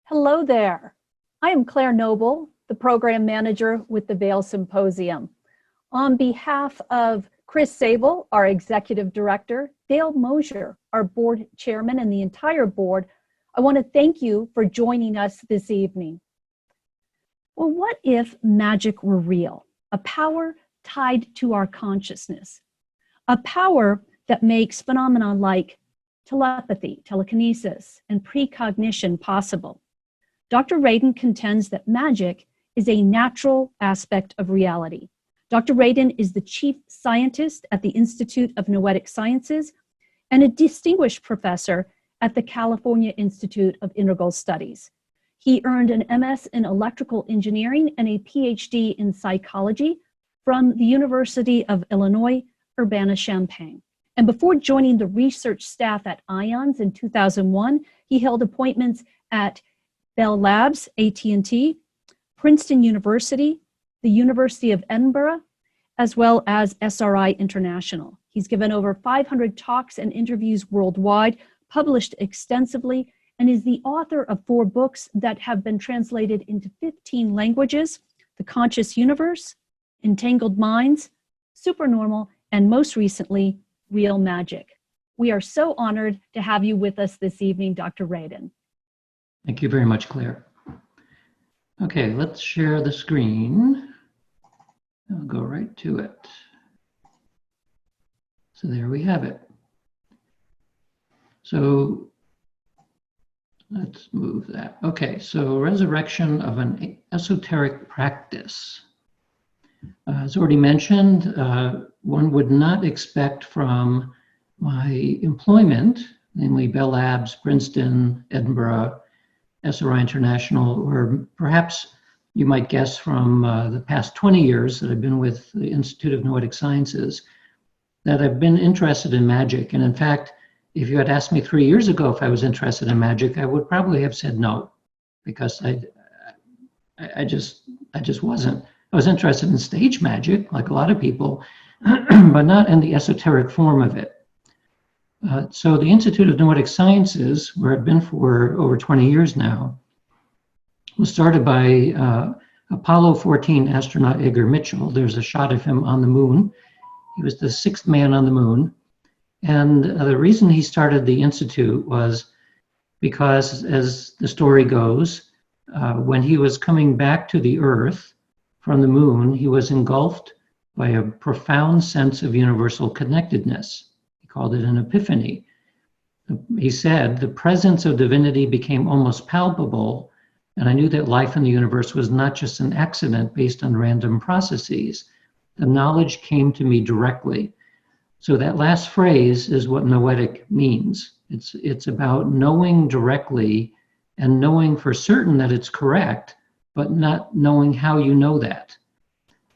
Hello there. I am Claire Noble, the program manager with the Vail Symposium. On behalf of Chris Sable, our executive director, Dale Mosier, our board chairman, and the entire board, I want to thank you for joining us this evening. Well, what if magic were real? A power tied to our consciousness. A power that makes phenomena like telepathy, telekinesis, and precognition possible. Dr. Radin contends that magic is a natural aspect of reality. Dr. Radin is the chief scientist at the Institute of Noetic Sciences and a distinguished professor at the California Institute of Integral Studies. He earned an MS in electrical engineering and a Ph.D. in psychology from the University of Illinois, Urbana-Champaign. And before joining the research staff at IONS in 2001, he held appointments at Bell Labs, AT&T, Princeton University, the University of Edinburgh, as well as SRI International. He's given over 500 talks and interviews worldwide, published extensively, and is the author of 4 books that have been translated into 15 languages: The Conscious Universe, Entangled Minds, Supernormal, and most recently, Real Magic. We are so honored to have you with us this evening, Dr. Radin. Thank you very much, Claire. Okay, let's share the screen. I'll go right to it. So there we have it. So let's move that. Okay, so resurrection of an esoteric practice. As already mentioned, one would not expect from my employment, namely Bell Labs, Princeton, Edinburgh, SRI International, or perhaps you might guess from the past 20 years that I've been with the Institute of Noetic Sciences, that I've been interested in magic. And in fact, if you had asked me 3 years ago if I was interested in magic, I would probably have said no, because I just wasn't. I was interested in stage magic, like a lot of people, but not in the esoteric form of it. So the Institute of Noetic Sciences, where I've been for over 20 years now, was started by Apollo 14 astronaut Edgar Mitchell. There's a shot of him on the moon. He was the 6th man on the moon. And the reason he started the Institute was because, as the story goes, when he was coming back to the Earth from the moon, he was engulfed by a profound sense of universal connectedness. He called it an epiphany. He said, the presence of divinity became almost palpable, and I knew that life in the universe was not just an accident based on random processes. The knowledge came to me directly. So that last phrase is what noetic means. It's about knowing directly and knowing for certain that it's correct, but not knowing how you know that.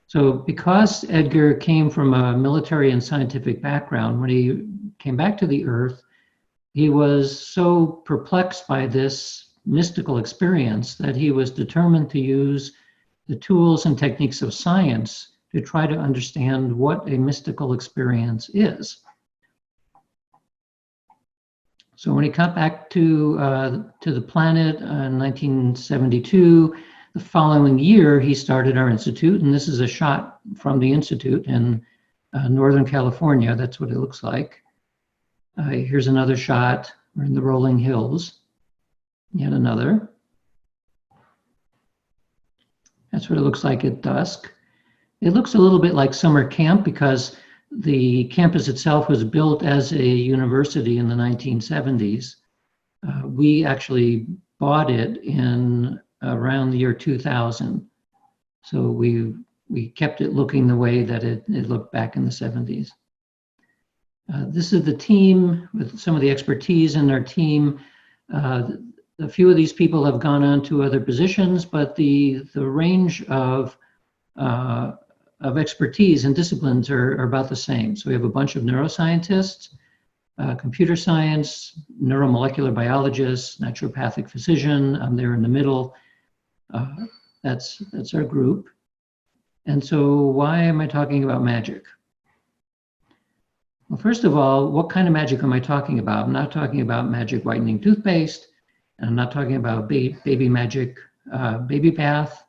So because Edgar came from a military and scientific background, when he came back to the Earth, he was so perplexed by this mystical experience that he was determined to use the tools and techniques of science to try to understand what a mystical experience is. So when he got back to the planet in 1972, the following year, he started our institute, and this is a shot from the institute in Northern California. That's what it looks like. Here's another shot. We're in the rolling hills. Yet another. That's what it looks like at dusk. It looks a little bit like summer camp because the campus itself was built as a university in the 1970s. We actually bought it in around the year 2000. So we kept it looking the way that it looked back in the 70s. This is the team with some of the expertise in our team. A few of these people have gone on to other positions, but the range of expertise and disciplines are about the same. So we have a bunch of neuroscientists, computer science, neuromolecular biologists, naturopathic physician. I'm there in the middle. That's our group. And so why am I talking about magic? Well, first of all, what kind of magic am I talking about? I'm not talking about magic whitening toothpaste. And I'm not talking about baby magic, baby bath,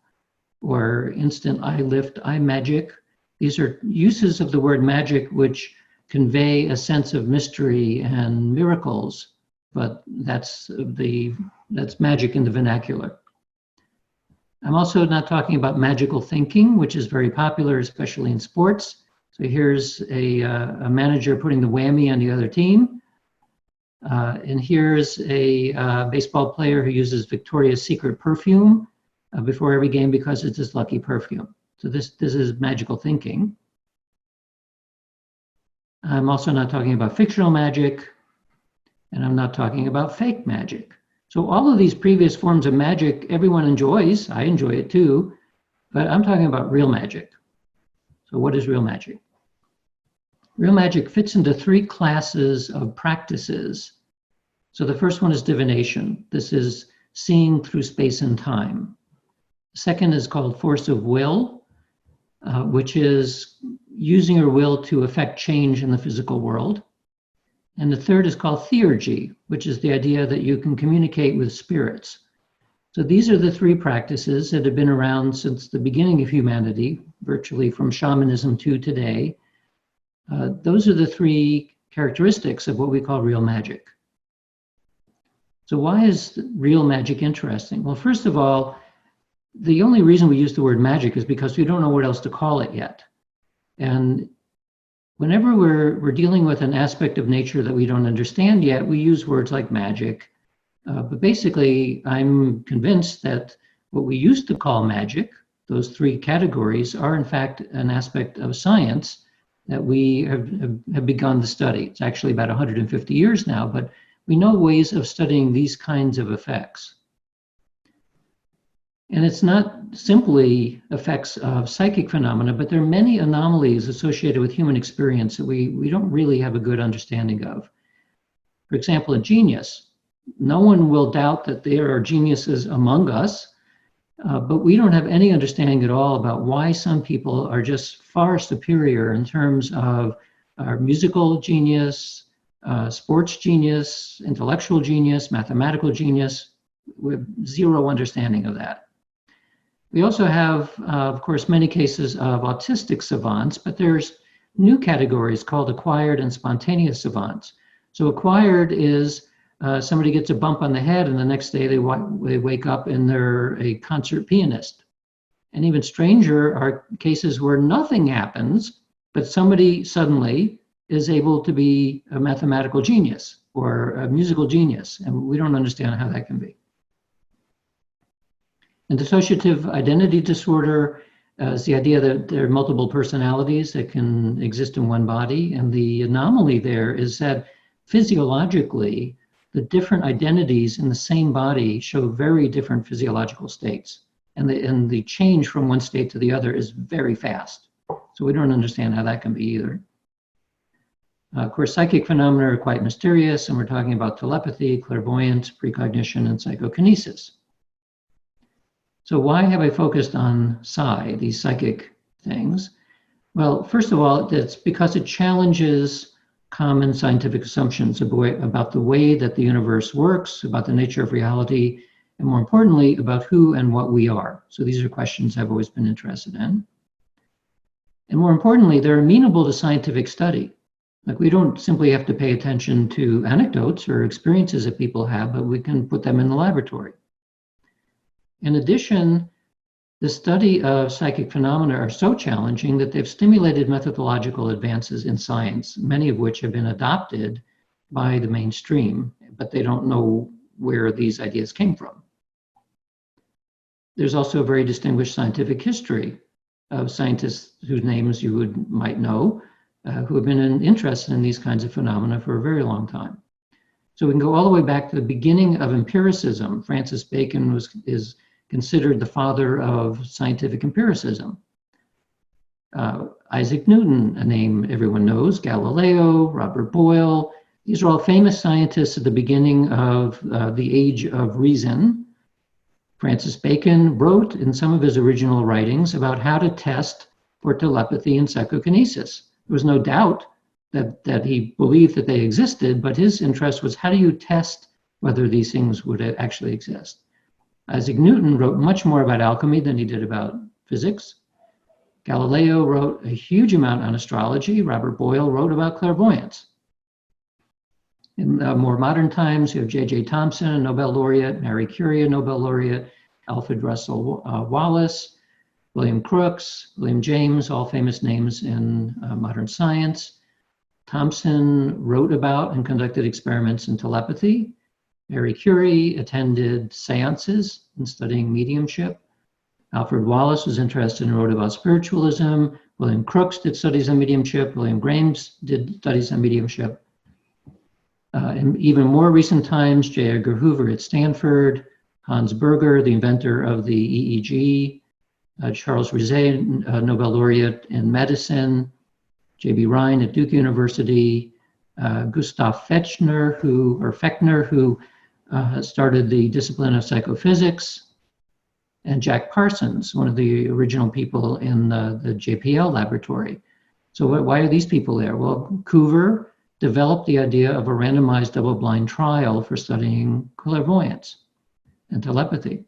or instant eye lift, eye magic. These are uses of the word magic which convey a sense of mystery and miracles, but that's magic in the vernacular. I'm also not talking about magical thinking, which is very popular, especially in sports. So here's a manager putting the whammy on the other team. And here's a baseball player who uses Victoria's Secret perfume before every game because it's his lucky perfume. So this is magical thinking. I'm also not talking about fictional magic, and I'm not talking about fake magic. So all of these previous forms of magic, everyone enjoys. I enjoy it too, but I'm talking about real magic. So what is real magic? Real magic fits into three classes of practices. So the first one is divination. This is seeing through space and time. The second is called force of will, which is using your will to affect change in the physical world. And the third is called theurgy, which is the idea that you can communicate with spirits. So these are the three practices that have been around since the beginning of humanity, virtually from shamanism to today. Those are the three characteristics of what we call real magic. So why is real magic interesting? Well, first of all, the only reason we use the word magic is because we don't know what else to call it yet. And whenever we're dealing with an aspect of nature that we don't understand yet, we use words like magic. But basically, I'm convinced that what we used to call magic, those three categories, are in fact an aspect of science that we have begun to study. It's actually about 150 years now, but we know ways of studying these kinds of effects. And it's not simply effects of psychic phenomena, but there are many anomalies associated with human experience that we don't really have a good understanding of. For example, in genius, no one will doubt that there are geniuses among us, but we don't have any understanding at all about why some people are just far superior in terms of our musical genius, sports genius, intellectual genius, mathematical genius. We have zero understanding of that. We also have, of course, many cases of autistic savants, but there's new categories called acquired and spontaneous savants. So acquired is somebody gets a bump on the head and the next day they wake up and they're a concert pianist. And even stranger are cases where nothing happens, but somebody suddenly is able to be a mathematical genius or a musical genius, and we don't understand how that can be. And dissociative identity disorder is the idea that there are multiple personalities that can exist in one body. And the anomaly there is that physiologically, the different identities in the same body show very different physiological states. And the change from one state to the other is very fast. So we don't understand how that can be either. Of course, psychic phenomena are quite mysterious, and we're talking about telepathy, clairvoyance, precognition, and psychokinesis. So why have I focused on psi, these psychic things? Well, first of all, it's because it challenges common scientific assumptions about the way that the universe works, about the nature of reality, and more importantly, about who and what we are. So these are questions I've always been interested in. And more importantly, they're amenable to scientific study. Like, we don't simply have to pay attention to anecdotes or experiences that people have, but we can put them in the laboratory. In addition, the study of psychic phenomena are so challenging that they've stimulated methodological advances in science, many of which have been adopted by the mainstream, but they don't know where these ideas came from. There's also a very distinguished scientific history of scientists whose names you might know, who have been interested in these kinds of phenomena for a very long time. So we can go all the way back to the beginning of empiricism. Francis Bacon is considered the father of scientific empiricism. Isaac Newton, a name everyone knows, Galileo, Robert Boyle. These are all famous scientists at the beginning of the age of reason. Francis Bacon wrote in some of his original writings about how to test for telepathy and psychokinesis. There was no doubt that he believed that they existed, but his interest was, how do you test whether these things would actually exist. Isaac Newton wrote much more about alchemy than he did about physics. Galileo wrote a huge amount on astrology. Robert Boyle wrote about clairvoyance. In more modern times, you have J.J. Thomson, a Nobel laureate, Marie Curie, a Nobel laureate, Alfred Russel Wallace, William Crookes, William James, all famous names in modern science. Thomson wrote about and conducted experiments in telepathy. Marie Curie attended seances and studying mediumship. Alfred Wallace was interested and wrote about spiritualism. William Crookes did studies on mediumship. William James did studies on mediumship. In even more recent times, J. Edgar Hoover at Stanford, Hans Berger, the inventor of the EEG, Charles Resides, Nobel laureate in medicine, J.B. Rhine at Duke University, Gustav Fechner, who started the discipline of psychophysics, and Jack Parsons, one of the original people in the JPL laboratory. So why are these people there? Well, Hoover developed the idea of a randomized double-blind trial for studying clairvoyance and telepathy.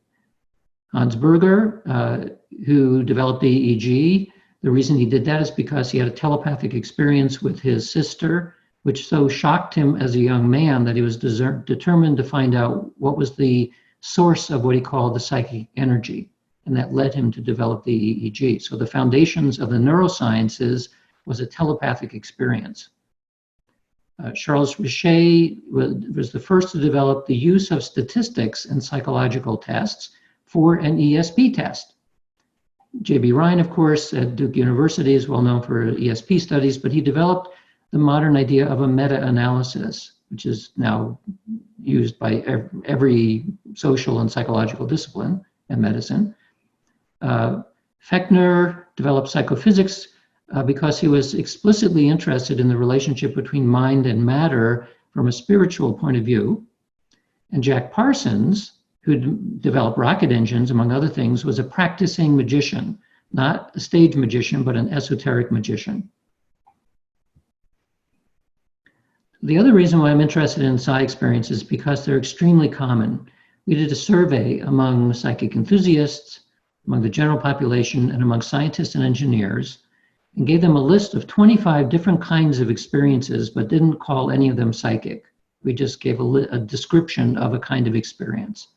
Hans Berger, who developed the EEG, the reason he did that is because he had a telepathic experience with his sister, which so shocked him as a young man that he was determined to find out what was the source of what he called the psychic energy. And that led him to develop the EEG. So the foundations of the neurosciences was a telepathic experience. Charles Richet was the first to develop the use of statistics in psychological tests for an ESP test. J.B. Rhine, of course, at Duke University is well known for ESP studies, but he developed the modern idea of a meta-analysis, which is now used by every social and psychological discipline and medicine. Fechner developed psychophysics because he was explicitly interested in the relationship between mind and matter from a spiritual point of view. And Jack Parsons, who developed rocket engines, among other things, was a practicing magician, not a stage magician, but an esoteric magician. The other reason why I'm interested in psi experiences is because they're extremely common. We did a survey among psychic enthusiasts, among the general population, and among scientists and engineers, and gave them a list of 25 different kinds of experiences, but didn't call any of them psychic. We just gave a description of a kind of experience,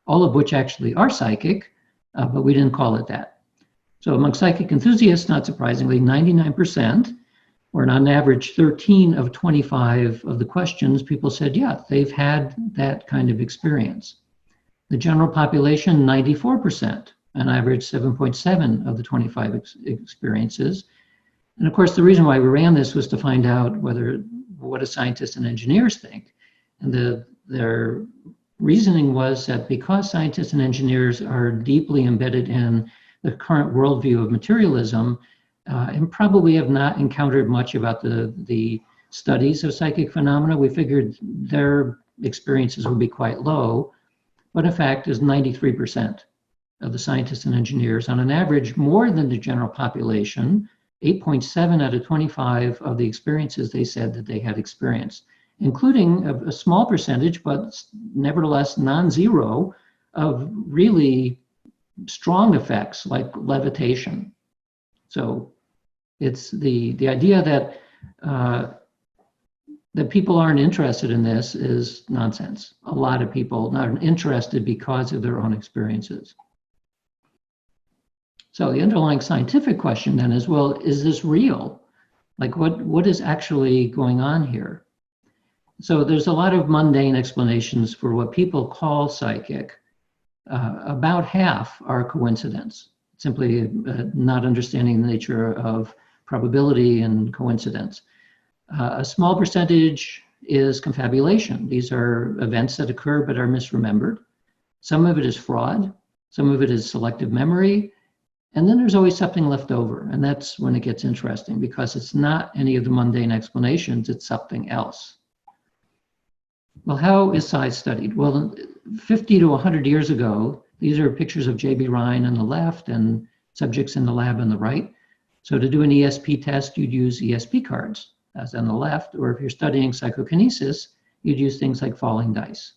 all of which actually are psychic, but we didn't call it that. So among psychic enthusiasts, not surprisingly, 99%, or on average 13 of 25 of the questions, people said, yeah, they've had that kind of experience. The general population, 94%, on average 7.7 of the 25 experiences. And of course, the reason why we ran this was to find out what do scientists and engineers think. And their reasoning was that because scientists and engineers are deeply embedded in the current worldview of materialism, and probably have not encountered much about the studies of psychic phenomena, we figured their experiences would be quite low. But in fact, is 93% of the scientists and engineers, on an average more than the general population, 8.7 out of 25 of the experiences they said that they had experienced, including a small percentage, but nevertheless non-zero, of really strong effects like levitation. So it's the idea that that people aren't interested in this is nonsense. A lot of people aren't interested because of their own experiences. So the underlying scientific question then is, well, is this real? Like what is actually going on here? So there's a lot of mundane explanations for what people call psychic. About half are coincidence, simply not understanding the nature of probability and coincidence. A small percentage is confabulation. These are events that occur but are misremembered. Some of it is fraud. Some of it is selective memory. And then there's always something left over. And that's when it gets interesting, because it's not any of the mundane explanations, it's something else. Well, how is psi studied? Well, 50 to 100 years ago, these are pictures of J.B. Rhine on the left and subjects in the lab on the right. So to do an ESP test, you'd use ESP cards, as on the left, or if you're studying psychokinesis, you'd use things like falling dice.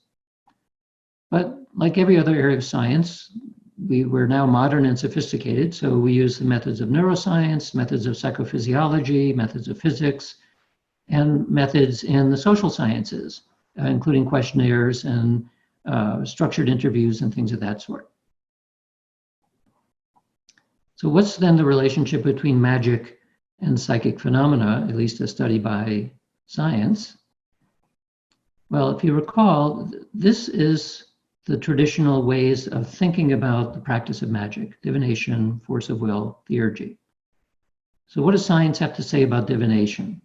But like every other area of science, we're now modern and sophisticated, so we use the methods of neuroscience, methods of psychophysiology, methods of physics, and methods in the social sciences, including questionnaires and structured interviews and things of that sort. So what's then the relationship between magic and psychic phenomena, at least as studied by science? Well, if you recall, this is the traditional ways of thinking about the practice of magic: divination, force of will, theurgy. So what does science have to say about divination?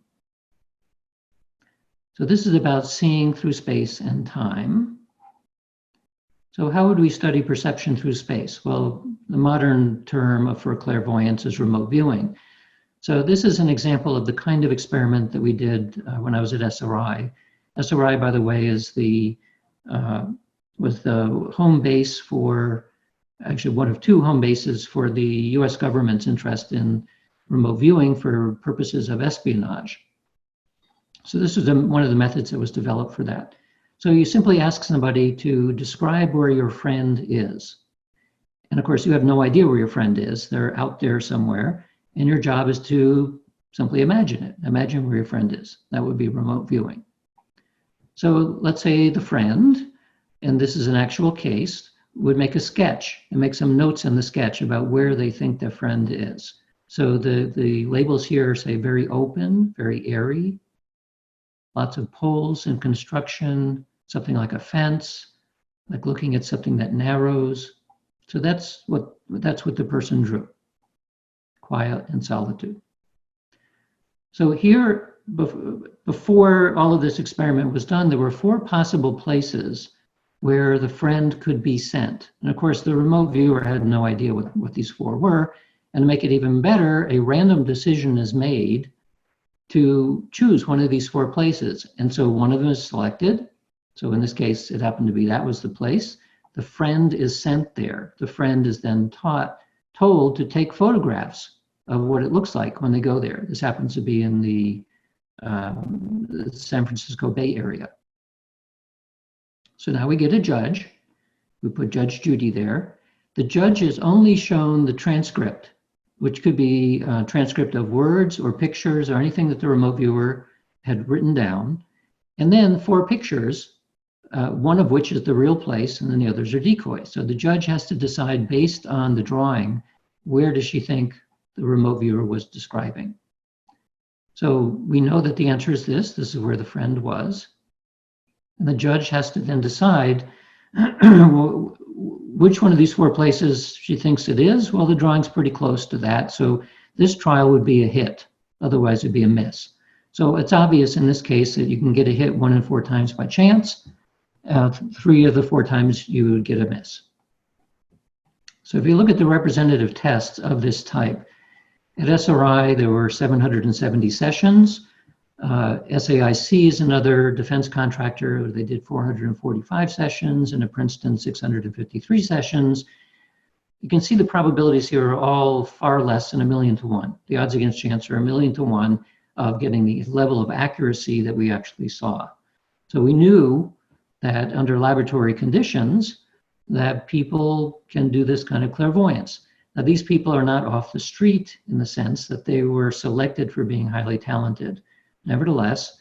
So this is about seeing through space and time. So how would we study perception through space? Well, the modern term for clairvoyance is remote viewing. So this is an example of the kind of experiment that we did when I was at SRI. SRI, by the way, is was the home base for, actually one of two home bases for the US government's interest in remote viewing for purposes of espionage. So this was one of the methods that was developed for that. So you simply ask somebody to describe where your friend is. And of course, you have no idea where your friend is. They're out there somewhere. And your job is to simply imagine it. Imagine where your friend is. That would be remote viewing. So let's say the friend, and this is an actual case, would make a sketch and make some notes in the sketch about where they think their friend is. So the labels here say very open, very airy, lots of poles and construction, something like a fence, like looking at something that narrows. So that's what the person drew: quiet and solitude. So here, before all of this experiment was done, there were 4 possible places where the friend could be sent. And of course, the remote viewer had no idea what these 4 were. And to make it even better, a random decision is made to choose one of these 4 places. And so one of them is selected. So in this case, it happened to be that was the place. The friend is sent there. The friend is then told to take photographs of what it looks like when they go there. This happens to be in the San Francisco Bay Area. So now we get a judge. We put Judge Judy there. The judge is only shown the transcript, which could be a transcript of words or pictures or anything that the remote viewer had written down. And then 4 pictures, one of which is the real place, and then the others are decoys. So the judge has to decide based on the drawing, where does she think the remote viewer was describing? So we know that the answer is this. This is where the friend was. And the judge has to then decide which one of these 4 places she thinks it is. Well, the drawing's pretty close to that. So this trial would be a hit. Otherwise, it'd be a miss. So it's obvious in this case that you can get a hit 1 in 4 times by chance. 3 of the 4 times you would get a miss. So if you look at the representative tests of this type, at SRI, there were 770 sessions. SAIC is another defense contractor. They did 445 sessions, and at Princeton, 653 sessions. You can see the probabilities here are all far less than 1,000,000 to 1. The odds against chance are 1,000,000 to 1 of getting the level of accuracy that we actually saw. So we knew that under laboratory conditions, that people can do this kind of clairvoyance. Now, these people are not off the street in the sense that they were selected for being highly talented. Nevertheless,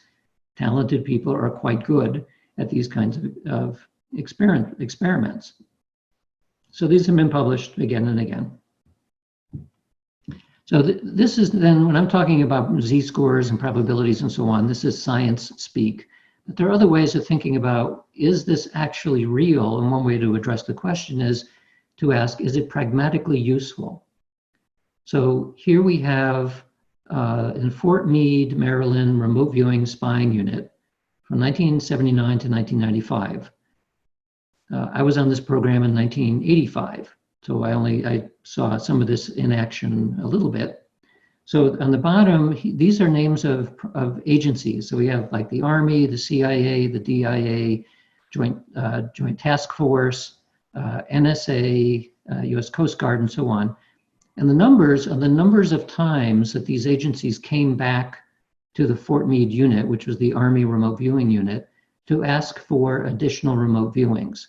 talented people are quite good at these kinds of experiments. So these have been published again and again. So this is then, when I'm talking about z-scores and probabilities and so on, this is science speak. But there are other ways of thinking about, is this actually real? And one way to address the question is to ask, is it pragmatically useful? So here we have in Fort Meade, Maryland, remote viewing spying unit from 1979 to 1995. I was on this program in 1985, so I saw some of this in action a little bit. So on the bottom, these are names of agencies. So we have like the Army, the CIA, the DIA, Joint Task Force, NSA, US Coast Guard, and so on. And the numbers are the numbers of times that these agencies came back to the Fort Meade unit, which was the Army remote viewing unit, to ask for additional remote viewings.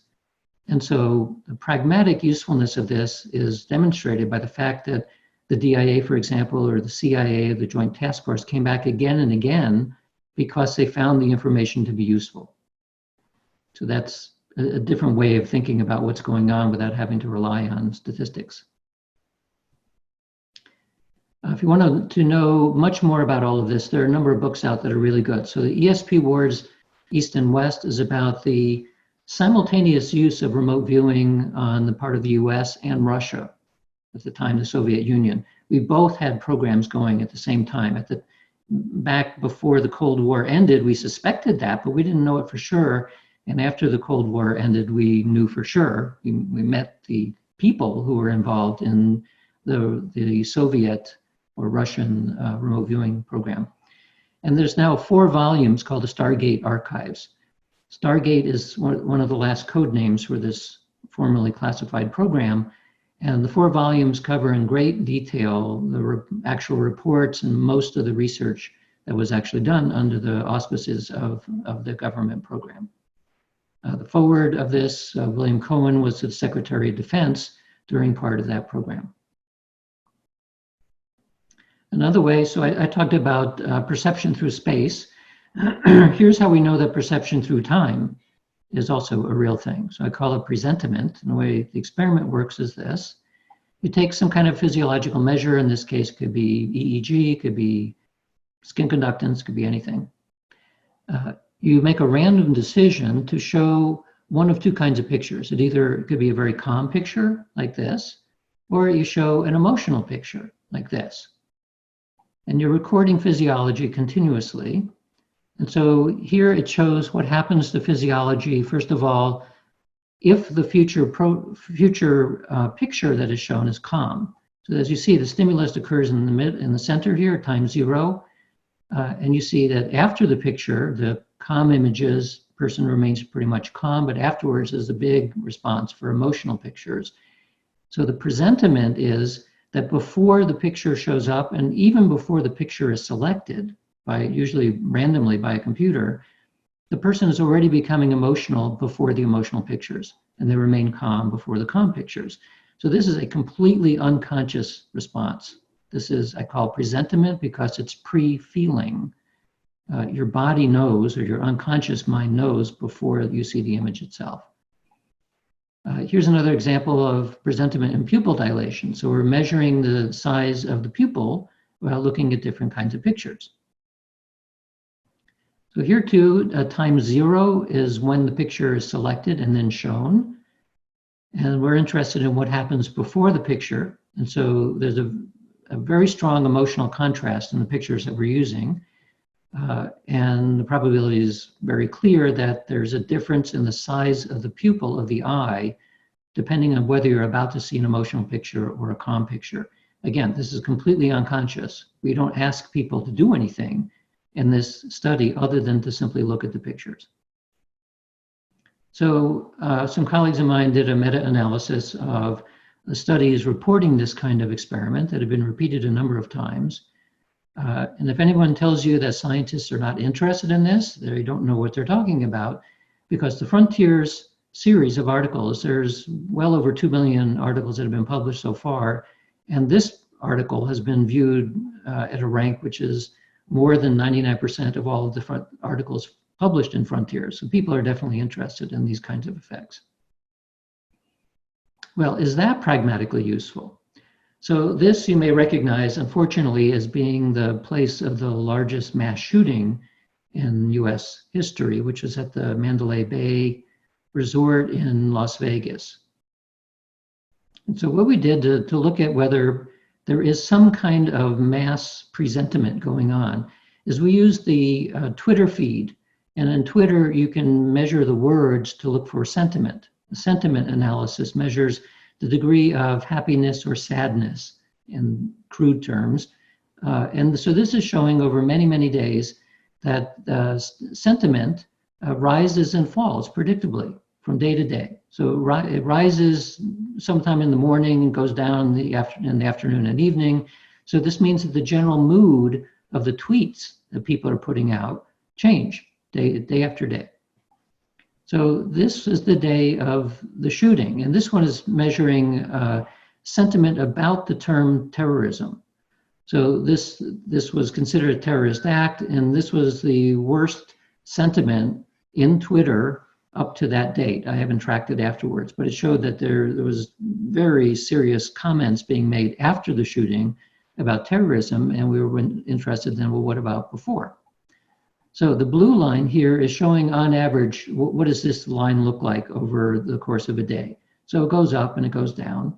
And so the pragmatic usefulness of this is demonstrated by the fact that the DIA, for example, or the CIA, the Joint Task Force, came back again and again because they found the information to be useful. So that's a different way of thinking about what's going on without having to rely on statistics. If you want to know much more about all of this, there are a number of books out that are really good. So the ESP Wars East and West is about the simultaneous use of remote viewing on the part of the US and Russia, at the time the Soviet Union. We both had programs going at the same time. Back before the Cold War ended, we suspected that, but we didn't know it for sure. And after the Cold War ended, we knew for sure. We met the people who were involved in the Soviet or Russian remote viewing program. And there's now 4 volumes called the Stargate Archives. Stargate is one of the last code names for this formally classified program. And the 4 volumes cover in great detail the actual reports and most of the research that was actually done under the auspices of the government program. The forward of this, William Cohen, was the Secretary of Defense during part of that program. Another way, so I talked about perception through space. Here's how we know that perception through time is also a real thing. So I call it presentiment. And the way the experiment works is this. You take some kind of physiological measure. In this case, it could be EEG, could be skin conductance, could be anything. You make a random decision to show one of 2 kinds of pictures. It could be a very calm picture like this, or you show an emotional picture like this. And you're recording physiology continuously. And so here it shows what happens to physiology. First of all, if the future picture that is shown is calm. So as you see, the stimulus occurs in the center here, time 0. And you see that after the picture, the calm images, person remains pretty much calm, but afterwards is a big response for emotional pictures. So the presentiment is that before the picture shows up, and even before the picture is selected, usually randomly by a computer, the person is already becoming emotional before the emotional pictures, and they remain calm before the calm pictures. So this is a completely unconscious response. This is, I call presentiment because it's pre-feeling. Your body knows, or your unconscious mind knows before you see the image itself. Here's another example of presentiment and pupil dilation. So we're measuring the size of the pupil while looking at different kinds of pictures. So here too, time 0 is when the picture is selected and then shown. And we're interested in what happens before the picture. And so there's a very strong emotional contrast in the pictures that we're using. And the probability is very clear that there's a difference in the size of the pupil of the eye, depending on whether you're about to see an emotional picture or a calm picture. Again, this is completely unconscious. We don't ask people to do anything in this study other than to simply look at the pictures. So some colleagues of mine did a meta-analysis of the studies reporting this kind of experiment that have been repeated a number of times. And if anyone tells you that scientists are not interested in this, they don't know what they're talking about, because the Frontiers series of articles, there's well over 2 million articles that have been published so far, and this article has been viewed at a rank which is more than 99% of all of the articles published in Frontiers. So people are definitely interested in these kinds of effects. Well, is that pragmatically useful? So this you may recognize, unfortunately, as being the place of the largest mass shooting in US history, which was at the Mandalay Bay Resort in Las Vegas. And so what we did to look at whether there is some kind of mass presentiment going on is we used the Twitter feed. And in Twitter, you can measure the words to look for sentiment. The sentiment analysis measures the degree of happiness or sadness in crude terms. And so this is showing over many, many days that sentiment rises and falls predictably from day to day. So it rises sometime in the morning and goes down in the afternoon and evening. So this means that the general mood of the tweets that people are putting out change day after day. So this is the day of the shooting, and this one is measuring sentiment about the term terrorism. So this was considered a terrorist act, and this was the worst sentiment in Twitter up to that date. I haven't tracked it afterwards, but it showed that there was very serious comments being made after the shooting about terrorism, and we were interested in, well, what about before? So the blue line here is showing on average, what does this line look like over the course of a day? So it goes up and it goes down.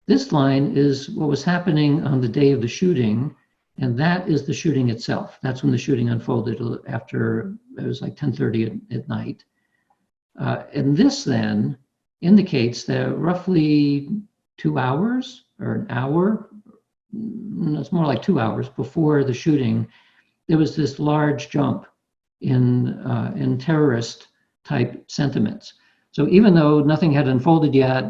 This line is what was happening on the day of the shooting, and that is the shooting itself. That's when the shooting unfolded after, it was like 10:30 at night. And this then indicates that roughly 2 hours or an hour, it's more like 2 hours before the shooting, there was this large jump in terrorist type sentiments. So even though nothing had unfolded yet,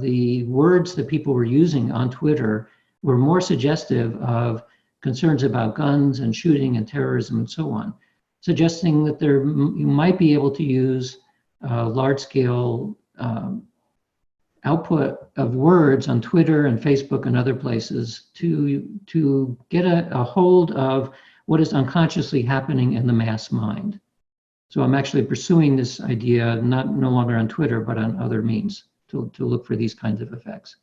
the words that people were using on Twitter were more suggestive of concerns about guns and shooting and terrorism and so on, suggesting that you might be able to use large-scale output of words on Twitter and Facebook and other places to get a hold of what is unconsciously happening in the mass mind. So I'm actually pursuing this idea, no longer on Twitter, but on other means to look for these kinds of effects.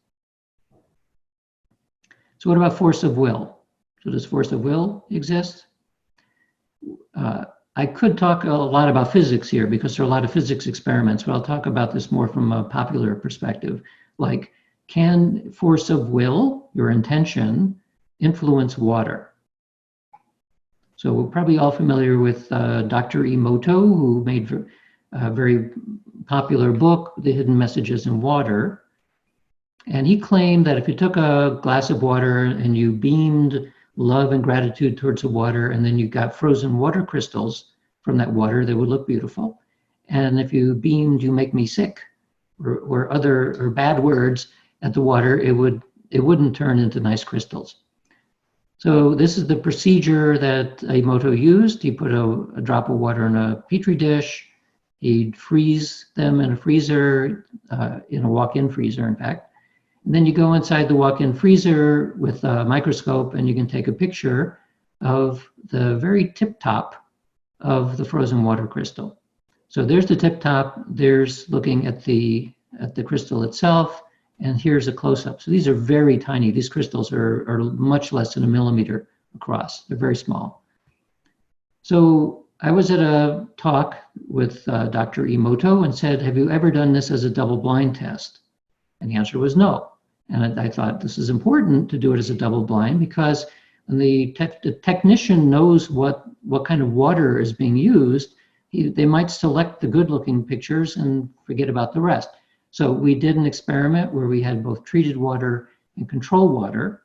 So what about force of will? So does force of will exist? I could talk a lot about physics here because there are a lot of physics experiments, but I'll talk about this more from a popular perspective. Like, can force of will, your intention, influence water? So we're probably all familiar with Dr. Emoto, who made a very popular book, The Hidden Messages in Water. And he claimed that if you took a glass of water and you beamed love and gratitude towards the water, and then you got frozen water crystals from that water, they would look beautiful. And if you beamed, you make me sick, or bad words at the water, it wouldn't turn into nice crystals. So this is the procedure that Emoto used. He put a drop of water in a petri dish. He'd freeze them in a freezer, in a walk-in freezer, in fact. And then you go inside the walk-in freezer with a microscope and you can take a picture of the very tip top of the frozen water crystal. So there's the tip top, there's looking at the crystal itself, and here's a close-up. So these are very tiny. These crystals are much less than a millimeter across. They're very small. So I was at a talk with Dr. Emoto and said, have you ever done this as a double-blind test? And the answer was no. And I thought this is important to do it as a double-blind because when the technician knows what kind of water is being used, they might select the good-looking pictures and forget about the rest. So we did an experiment where we had both treated water and control water.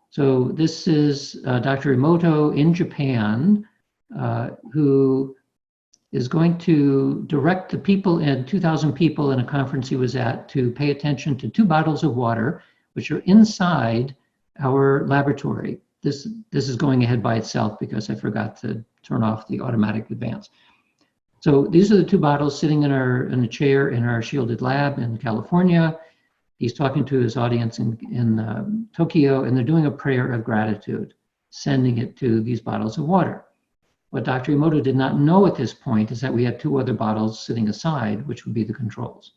So this is Dr. Emoto in Japan, who is going to direct the people, 2,000 people in a conference he was at, to pay attention to 2 bottles of water, which are inside our laboratory. This is going ahead by itself because I forgot to turn off the automatic advance. So these are the 2 bottles sitting in a chair in our shielded lab in California. He's talking to his audience in Tokyo, and they're doing a prayer of gratitude, sending it to these bottles of water. What Dr. Emoto did not know at this point is that we had 2 other bottles sitting aside, which would be the controls.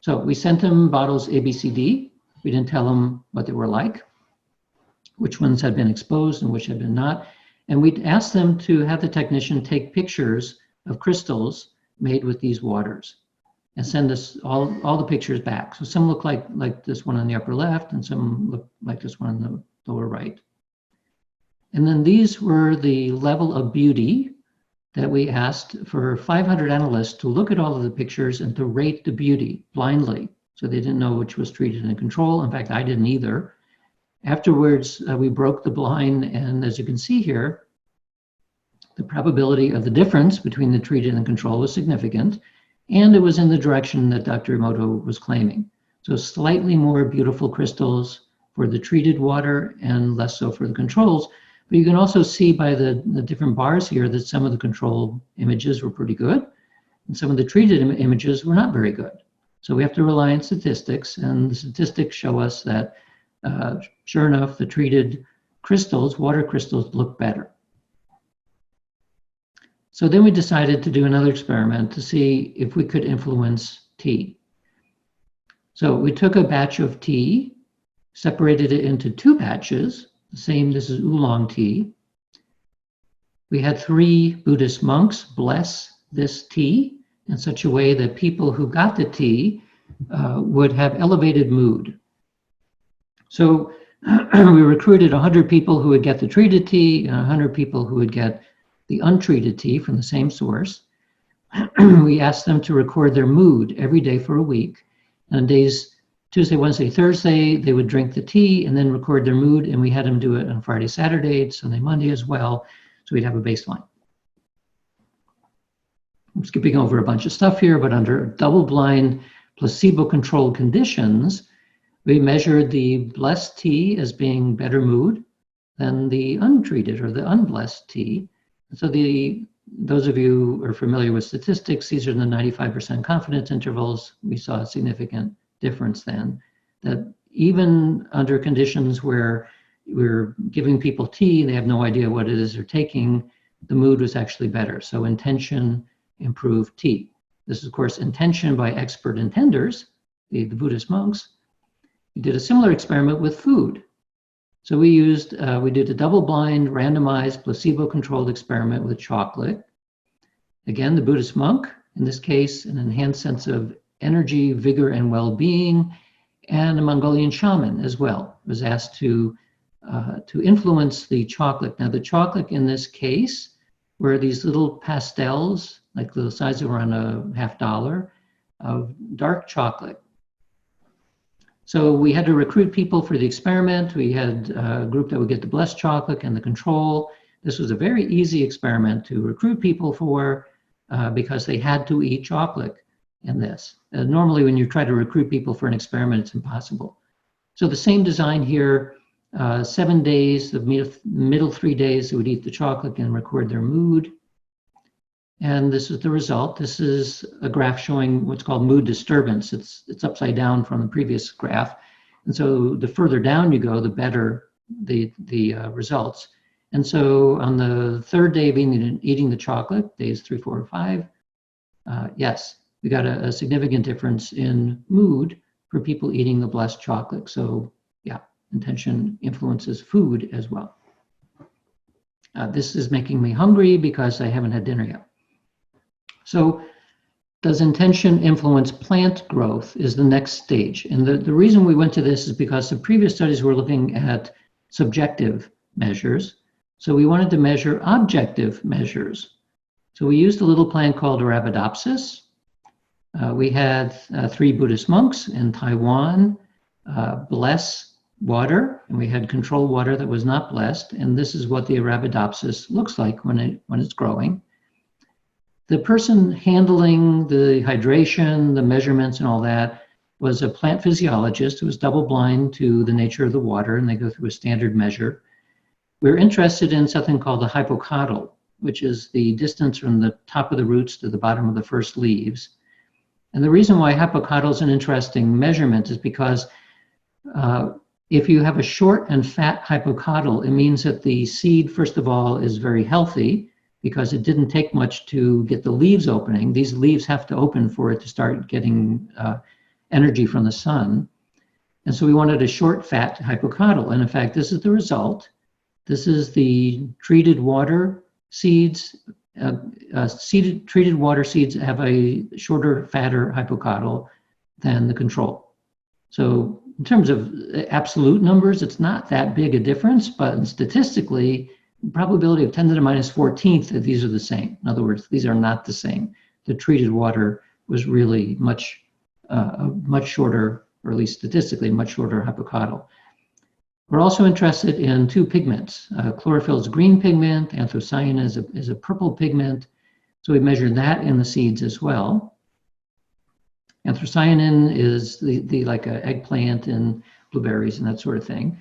So we sent him bottles A, B, C, D. We didn't tell him what they were like, which ones had been exposed and which had been not. And we asked them to have the technician take pictures of crystals made with these waters and send us all the pictures back. So some look like this one on the upper left and some look like this one on the lower right. And then these were the level of beauty that we asked for 500 analysts to look at all of the pictures and to rate the beauty blindly. So they didn't know which was treated and control. In fact, I didn't either. Afterwards, we broke the blind, and as you can see here, the probability of the difference between the treated and control was significant, and it was in the direction that Dr. Emoto was claiming. So slightly more beautiful crystals for the treated water and less so for the controls. But you can also see by the different bars here that some of the control images were pretty good, And some of the treated images were not very good. So we have to rely on statistics, and the statistics show us that sure enough, the treated crystals, water crystals, look better. So then we decided to do another experiment to see if we could influence tea. So we took a batch of tea, separated it into 2 batches, the same, this is oolong tea. We had 3 Buddhist monks bless this tea in such a way that people who got the tea would have elevated mood. So we recruited 100 people who would get the treated tea and 100 people who would get the untreated tea from the same source. We asked them to record their mood every day for a week. And on days Tuesday, Wednesday, Thursday, they would drink the tea and then record their mood. And we had them do it on Friday, Saturday, Sunday, Monday as well. So we'd have a baseline. I'm skipping over a bunch of stuff here, but under double-blind, placebo-controlled conditions, we measured the blessed tea as being better mood than the untreated or the unblessed tea. So those of you who are familiar with statistics, these are the 95% confidence intervals. We saw a significant difference then, that even under conditions where we're giving people tea, they have no idea what it is they're taking, the mood was actually better. So intention improved tea. This is, of course, intention by expert intenders, the Buddhist monks. We did a similar experiment with food. So we did a double-blind, randomized, placebo-controlled experiment with chocolate. Again, the Buddhist monk, in this case, an enhanced sense of energy, vigor, and well-being, and a Mongolian shaman as well was asked to influence the chocolate. Now, the chocolate in this case were these little pastels, like the size of around $50 of dark chocolate. So we had to recruit people for the experiment. We had a group that would get the blessed chocolate and the control. This was a very easy experiment to recruit people for because they had to eat chocolate in this. Normally, when you try to recruit people for an experiment, it's impossible. So the same design here, 7 days, the middle 3 days, they would eat the chocolate and record their mood. And this is the result. This is a graph showing what's called mood disturbance. It's upside down from the previous graph. And so the further down you go, the better the results. And so on the 3rd day of eating the chocolate, days 3, 4, and 5, yes, we got a significant difference in mood for people eating the blessed chocolate. So yeah, intention influences food as well. This is making me hungry because I haven't had dinner yet. So does intention influence plant growth is the next stage. And the reason we went to this is because the previous studies were looking at subjective measures. So we wanted to measure objective measures. So we used a little plant called Arabidopsis. We had 3 Buddhist monks in Taiwan bless water, and we had control water that was not blessed. And this is what the Arabidopsis looks like when it's growing. The person handling the hydration, the measurements and all that was a plant physiologist who was double-blind to the nature of the water, and they go through a standard measure. We're interested in something called the hypocotyl, which is the distance from the top of the roots to the bottom of the first leaves. And the reason why hypocotyl is an interesting measurement is because if you have a short and fat hypocotyl, it means that the seed, first of all, is very healthy, because it didn't take much to get the leaves opening. These leaves have to open for it to start getting energy from the sun. And so we wanted a short, fat hypocotyl. And in fact, this is the result. This is the treated water seeds. Treated water seeds have a shorter, fatter hypocotyl than the control. So in terms of absolute numbers, it's not that big a difference, but statistically, probability of 10 to the minus 14th that these are the same. In other words, these are not the same. The treated water was really much shorter, or at least statistically, much shorter hypocotyl. We're also interested in 2 pigments. Chlorophyll is a green pigment, anthocyanin is a purple pigment. So we measured that in the seeds as well. Anthocyanin is like an eggplant and blueberries and that sort of thing.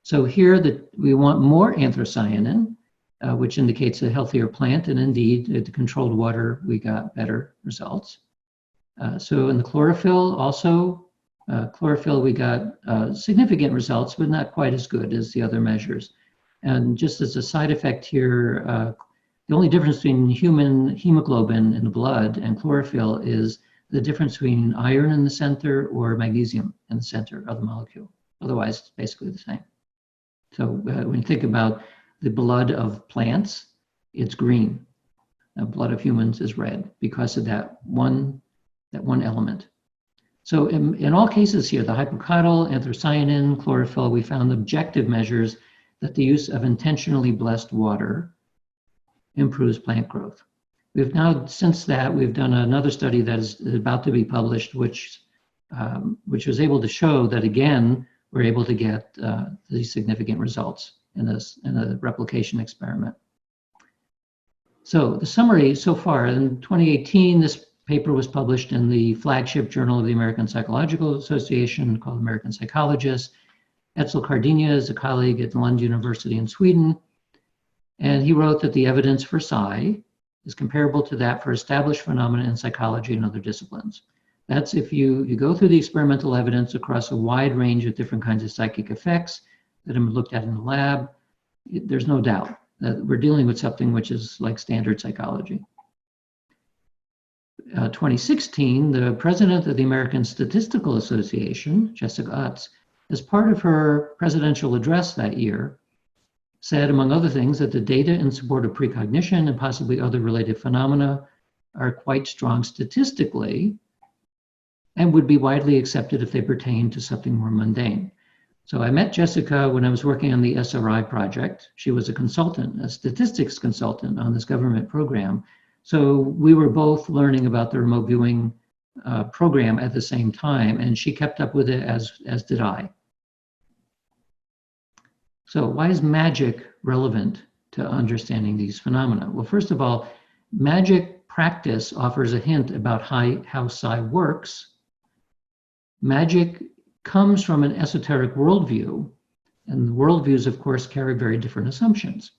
So here we want more anthocyanin. which indicates a healthier plant. And indeed, at the controlled water, we got better results. So in the chlorophyll also, chlorophyll, we got significant results, but not quite as good as the other measures. And just as a side effect here, the only difference between human hemoglobin in the blood and chlorophyll is the difference between iron in the center or magnesium in the center of the molecule. Otherwise, it's basically the same. So when you think about the blood of plants, it's green. The blood of humans is red because of that one element. So in all cases here, the hypocotyl, anthocyanin, chlorophyll, we found objective measures that the use of intentionally blessed water improves plant growth. We've now, since that, we've done another study that is about to be published, which was able to show that, again, we're able to get these significant results in a replication experiment. So the summary so far, in 2018, this paper was published in the flagship journal of the American Psychological Association called American Psychologist. Edsel Cardinia is a colleague at Lund University in Sweden. And he wrote that the evidence for psi is comparable to that for established phenomena in psychology and other disciplines. That's if you go through the experimental evidence across a wide range of different kinds of psychic effects that have been looked at in the lab, there's no doubt that we're dealing with something which is like standard psychology. 2016, the president of the American Statistical Association, Jessica Utz, as part of her presidential address that year, said, among other things, that the data in support of precognition and possibly other related phenomena are quite strong statistically and would be widely accepted if they pertain to something more mundane. So I met Jessica when I was working on the SRI project. She was a consultant, a statistics consultant on this government program. So we were both learning about the remote viewing program at the same time, and she kept up with it as did I. So why is magic relevant to understanding these phenomena? Well, first of all, magic practice offers a hint about how psi works. Magic comes from an esoteric worldview, and worldviews, of course, carry very different assumptions.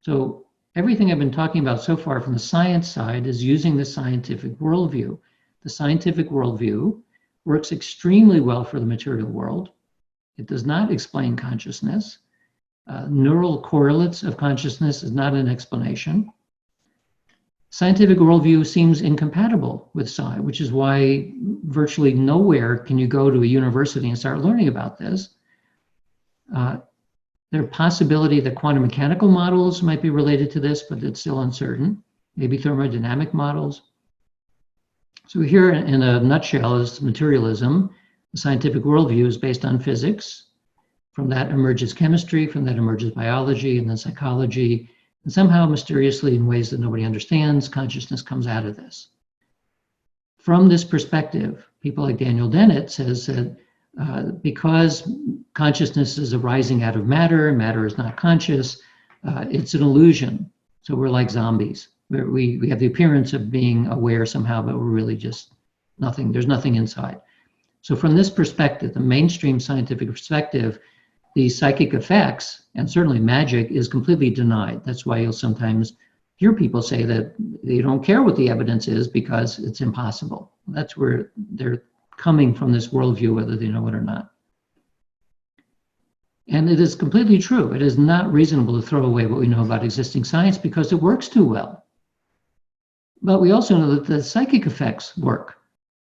So everything I've been talking about so far from the science side is using the scientific worldview. The scientific worldview works extremely well for the material world. It does not explain consciousness. Neural correlates of consciousness is not an explanation. Scientific worldview seems incompatible with psi, which is why virtually nowhere can you go to a university and start learning about this. There's a possibility that quantum mechanical models might be related to this, but it's still uncertain. Maybe thermodynamic models. So here in a nutshell is materialism. The scientific worldview is based on physics. From that emerges chemistry, from that emerges biology, and then psychology. And somehow, mysteriously, in ways that nobody understands, consciousness comes out of this. From this perspective, people like Daniel Dennett says that because consciousness is arising out of matter, and matter is not conscious, it's an illusion. So we're like zombies. We have the appearance of being aware somehow, but we're really just nothing. There's nothing inside. So from this perspective, the mainstream scientific perspective, these psychic effects, and certainly magic, is completely denied. That's why you'll sometimes hear people say that they don't care what the evidence is because it's impossible. That's where they're coming from, this worldview, whether they know it or not. And it is completely true. It is not reasonable to throw away what we know about existing science because it works too well. But we also know that the psychic effects work.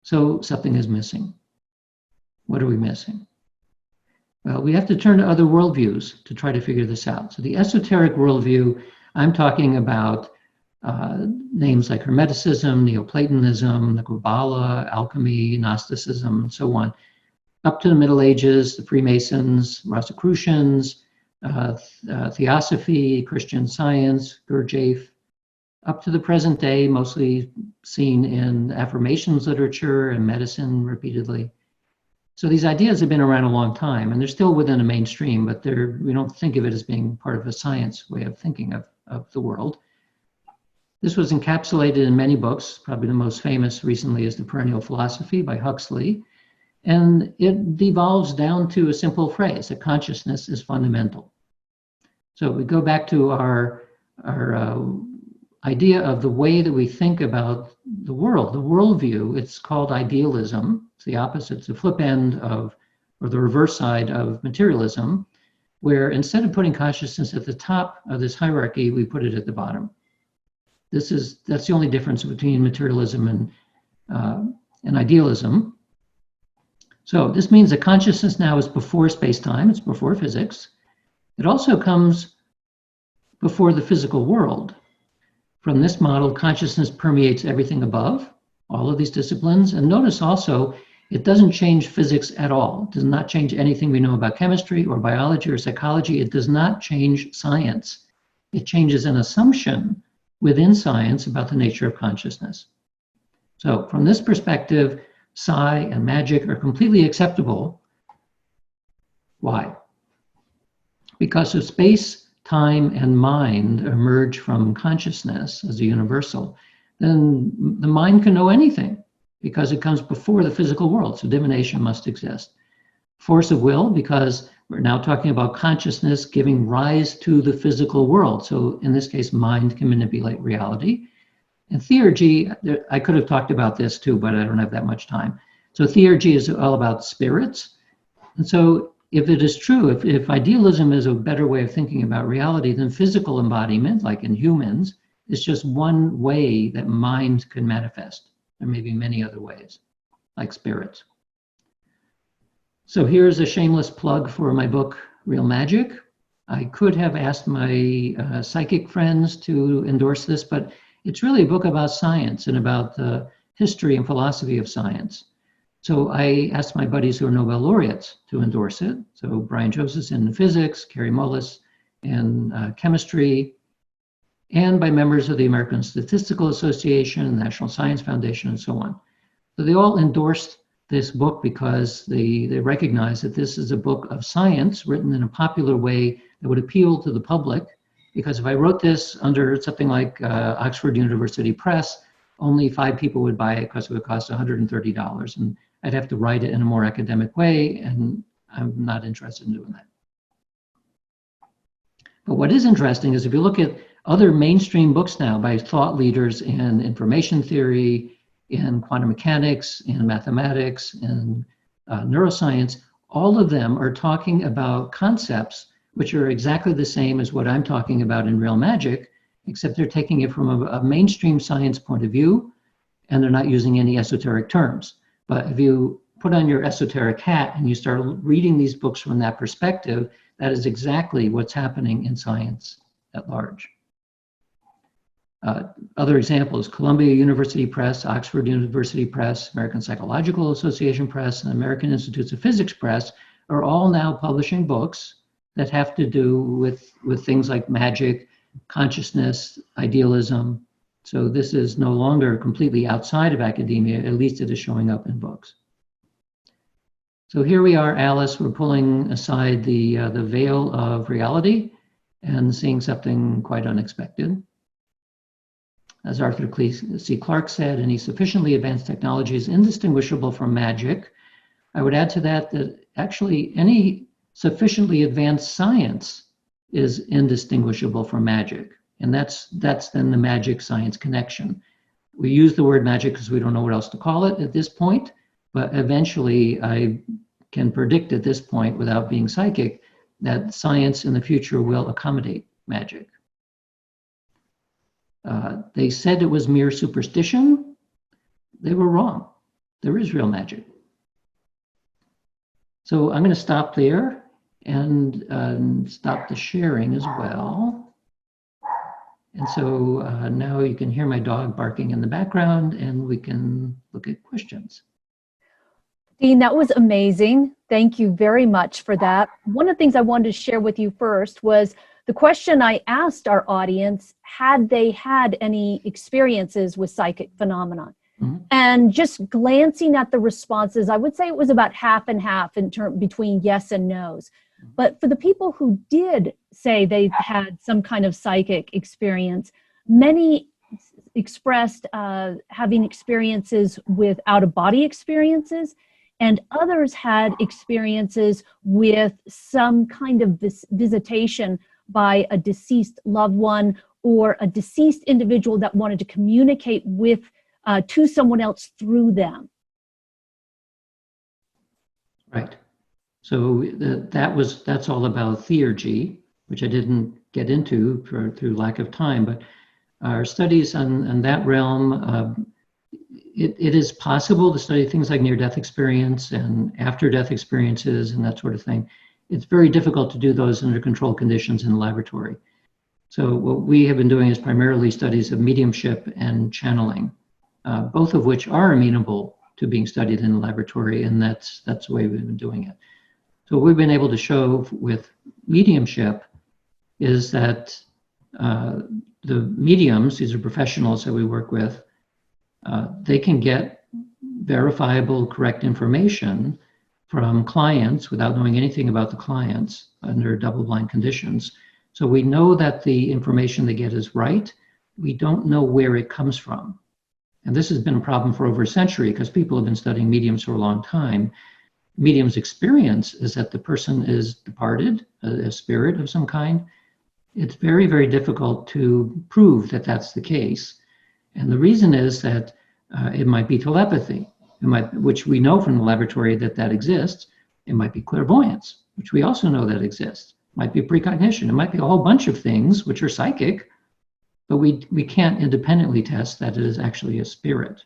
So something is missing. What are we missing? Well, we have to turn to other worldviews to try to figure this out. So the esoteric worldview, I'm talking about names like Hermeticism, Neoplatonism, the Kabbalah, alchemy, Gnosticism, and so on. Up to the Middle Ages, the Freemasons, Rosicrucians, Theosophy, Christian Science, Gurdjieff. Up to the present day, mostly seen in affirmations literature and medicine repeatedly. So these ideas have been around a long time, and they're still within the mainstream, but we don't think of it as being part of a science way of thinking of the world. This was encapsulated in many books. Probably the most famous recently is The Perennial Philosophy by Huxley. And it devolves down to a simple phrase, that consciousness is fundamental. So we go back to our idea of the way that we think about the world, the worldview. It's called idealism. It's the opposite, it's the flip end of, or the reverse side of materialism, where instead of putting consciousness at the top of this hierarchy, we put it at the bottom. That's the only difference between materialism and idealism. So this means that consciousness now is before space-time, it's before physics. It also comes before the physical world. From this model, consciousness permeates everything above, all of these disciplines. And notice also, it doesn't change physics at all. It does not change anything we know about chemistry or biology or psychology. It does not change science. It changes an assumption within science about the nature of consciousness. So from this perspective, psi and magic are completely acceptable. Why? Because if space, time, and mind emerge from consciousness as a universal, then the mind can know anything because it comes before the physical world, so divination must exist. Force of will, because we're now talking about consciousness giving rise to the physical world. So in this case, mind can manipulate reality. And theurgy, I could have talked about this too, but I don't have that much time. So theurgy is all about spirits. And so if it is true, if idealism is a better way of thinking about reality, then physical embodiment, like in humans, is just one way that mind can manifest. There may be many other ways, like spirits. So here's a shameless plug for my book, Real Magic. I could have asked my psychic friends to endorse this, but it's really a book about science and about the history and philosophy of science. So I asked my buddies who are Nobel laureates to endorse it. So Brian Josephson in physics, Carrie Mullis in chemistry, and by members of the American Statistical Association, National Science Foundation, and so on. So they all endorsed this book because they recognize that this is a book of science written in a popular way that would appeal to the public. Because if I wrote this under something like Oxford University Press, only 5 people would buy it because it would cost $130. And I'd have to write it in a more academic way, and I'm not interested in doing that. But what is interesting is if you look at other mainstream books now by thought leaders in information theory, in quantum mechanics, in mathematics, in neuroscience, all of them are talking about concepts which are exactly the same as what I'm talking about in Real Magic, except they're taking it from a mainstream science point of view, and they're not using any esoteric terms. But if you put on your esoteric hat and you start reading these books from that perspective, that is exactly what's happening in science at large. Other examples, Columbia University Press, Oxford University Press, American Psychological Association Press, and American Institutes of Physics Press are all now publishing books that have to do with things like magic, consciousness, idealism. So this is no longer completely outside of academia, at least it is showing up in books. So here we are, Alice, we're pulling aside the veil of reality and seeing something quite unexpected. As Arthur C. Clarke said, any sufficiently advanced technology is indistinguishable from magic. I would add to that actually any sufficiently advanced science is indistinguishable from magic. And that's then the magic science connection. We use the word magic because we don't know what else to call it at this point, but eventually I can predict at this point without being psychic that science in the future will accommodate magic. They said it was mere superstition. They were wrong. There is real magic. So I'm going to stop there and stop the sharing as well. And so now you can hear my dog barking in the background and we can look at questions. Dean, that was amazing. Thank you very much for that. One of the things I wanted to share with you first was the question I asked our audience, had they had any experiences with psychic phenomena? Mm-hmm. And just glancing at the responses, I would say it was about half and half in between yes and no's. But for the people who did say they had some kind of psychic experience, many expressed having experiences with out-of-body experiences, and others had experiences with some kind of visitation by a deceased loved one or a deceased individual that wanted to communicate with to someone else through them. Right. So that's all about theurgy, which I didn't get into through lack of time, but our studies on that realm, it is possible to study things like near-death experience and after-death experiences and that sort of thing. It's very difficult to do those under controlled conditions in the laboratory. So what we have been doing is primarily studies of mediumship and channeling, both of which are amenable to being studied in the laboratory, and that's the way we've been doing it. So what we've been able to show with mediumship is that the mediums, these are professionals that we work with, they can get verifiable, correct information from clients without knowing anything about the clients under double-blind conditions. So we know that the information they get is right. We don't know where it comes from. And this has been a problem for over a century because people have been studying mediums for a long time. Medium's experience is that the person is departed, a spirit of some kind. It's very, very difficult to prove that that's the case. And the reason is that it might be telepathy, which we know from the laboratory that exists. It might be clairvoyance, which we also know that exists. It might be precognition. It might be a whole bunch of things which are psychic, but we can't independently test that it is actually a spirit.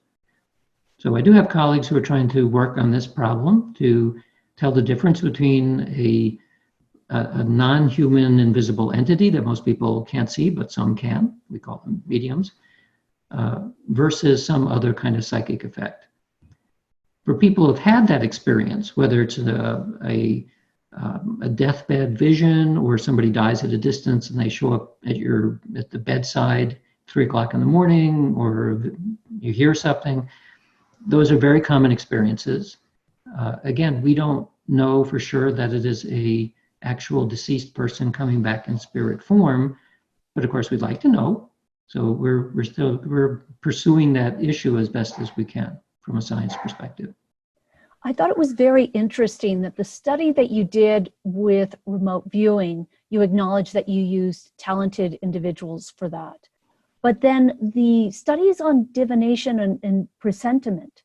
So I do have colleagues who are trying to work on this problem to tell the difference between a non-human invisible entity that most people can't see, but some can, we call them mediums, versus some other kind of psychic effect. For people who've had that experience, whether it's a deathbed vision or somebody dies at a distance and they show up at the bedside 3 o'clock in the morning, or you hear something, those are very common experiences. Again, we don't know for sure that it is a actual deceased person coming back in spirit form, but of course we'd like to know. So we're pursuing that issue as best as we can from a science perspective. I thought it was very interesting that the study that you did with remote viewing, you acknowledged that you used talented individuals for that. But then the studies on divination and presentiment,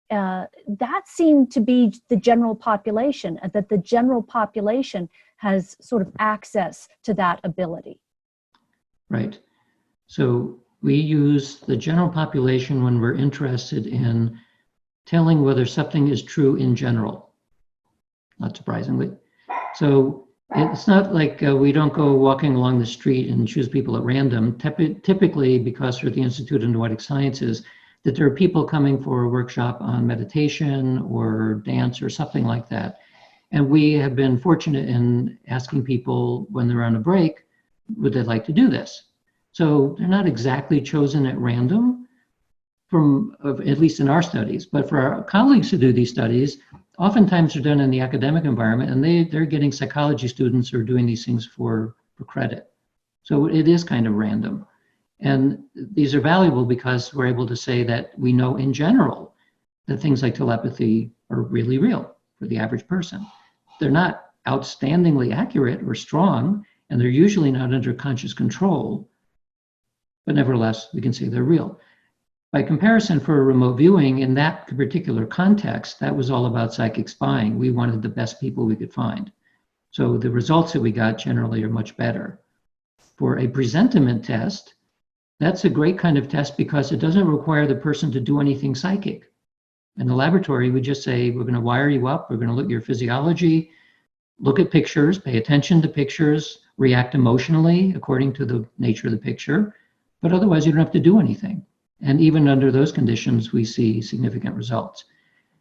that seemed to be the general population, and that the general population has sort of access to that ability. Right. So we use the general population when we're interested in telling whether something is true in general, not surprisingly. So it's not like we don't go walking along the street and choose people at random. Typically, because we're at the Institute of Noetic Sciences, that there are people coming for a workshop on meditation or dance or something like that. And we have been fortunate in asking people when they're on a break, would they like to do this? So they're not exactly chosen at random, at least in our studies, but for our colleagues who do these studies, oftentimes they're done in the academic environment, and they're getting psychology students who are doing these things for credit. So it is kind of random. And these are valuable because we're able to say that we know in general that things like telepathy are really real for the average person. They're not outstandingly accurate or strong, and they're usually not under conscious control, but nevertheless, we can say they're real. By comparison, for remote viewing, in that particular context, that was all about psychic spying. We wanted the best people we could find. So the results that we got generally are much better. For a presentiment test, that's a great kind of test because it doesn't require the person to do anything psychic. In the laboratory, we just say, we're going to wire you up, we're going to look at your physiology, look at pictures, pay attention to pictures, react emotionally according to the nature of the picture, but otherwise you don't have to do anything. And even under those conditions, we see significant results.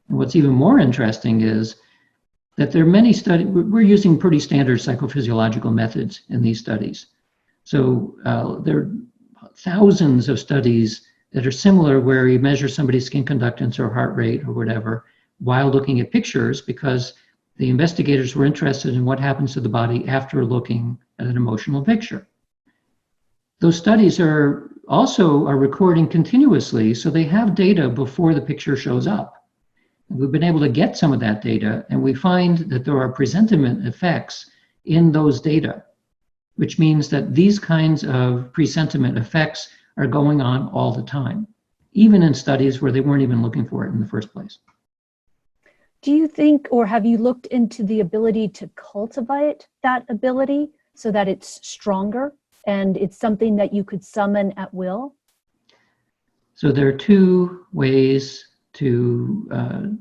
And what's even more interesting is that there are many studies, we're using pretty standard psychophysiological methods in these studies. So there are thousands of studies that are similar where you measure somebody's skin conductance or heart rate or whatever while looking at pictures because the investigators were interested in what happens to the body after looking at an emotional picture. Those studies are recording continuously, so they have data before the picture shows up. And we've been able to get some of that data, and we find that there are presentiment effects in those data. which means that these kinds of presentiment effects are going on all the time, even in studies where they weren't even looking for it in the first place. Do you think, or have you looked into the ability to cultivate that ability so that it's stronger and it's something that you could summon at will? So there are two ways to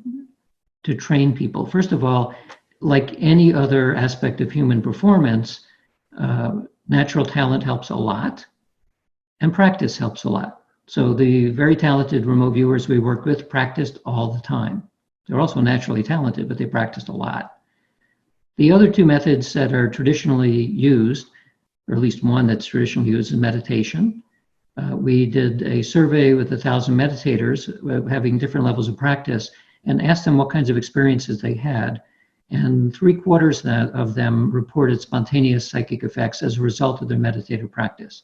train people. First of all, like any other aspect of human performance, natural talent helps a lot, and practice helps a lot. So the very talented remote viewers we work with practiced all the time. They're also naturally talented, but they practiced a lot. The other two methods that are traditionally used, or at least one that's traditionally used, is meditation. We did a survey with 1,000 meditators having different levels of practice and asked them what kinds of experiences they had. And 3/4 of them reported spontaneous psychic effects as a result of their meditative practice.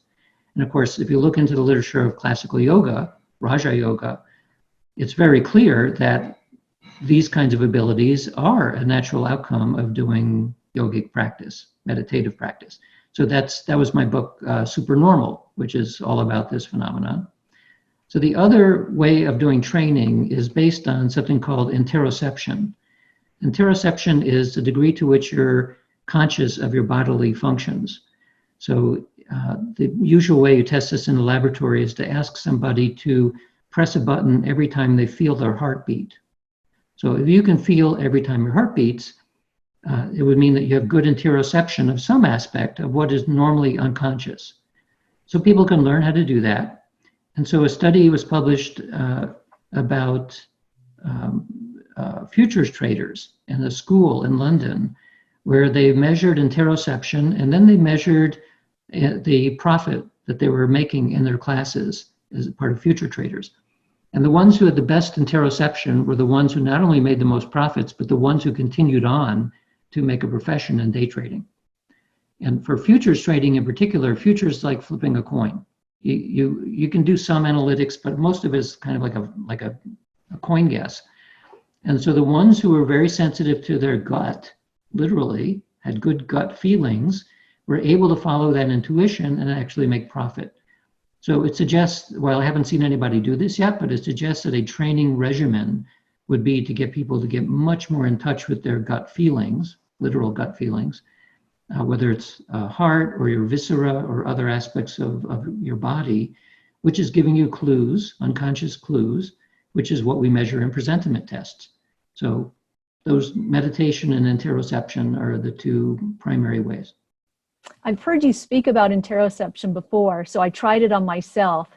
And of course, if you look into the literature of classical yoga, Raja Yoga, it's very clear that these kinds of abilities are a natural outcome of doing yogic practice, meditative practice. So that was my book, Supernormal, which is all about this phenomenon. So the other way of doing training is based on something called interoception. Interoception is the degree to which you're conscious of your bodily functions. So the usual way you test this in the laboratory is to ask somebody to press a button every time they feel their heartbeat. So if you can feel every time your heart beats, it would mean that you have good interoception of some aspect of what is normally unconscious. So people can learn how to do that. And so a study was published about futures traders in a school in London, where they measured interoception and then they measured the profit that they were making in their classes as part of future traders. And the ones who had the best interoception were the ones who not only made the most profits, but the ones who continued on to make a profession in day trading. And for futures trading in particular, futures like flipping a coin. You can do some analytics, but most of it is kind of like a coin guess. And so the ones who were very sensitive to their gut, literally had good gut feelings, were able to follow that intuition and actually make profit. So it suggests, well, I haven't seen anybody do this yet, but it suggests that a training regimen would be to get people to get much more in touch with their gut feelings, literal gut feelings, whether it's heart or your viscera or other aspects of your body, which is giving you clues, unconscious clues, which is what we measure in presentiment tests. So those meditation and interoception are the two primary ways. I've heard you speak about interoception before, so I tried it on myself.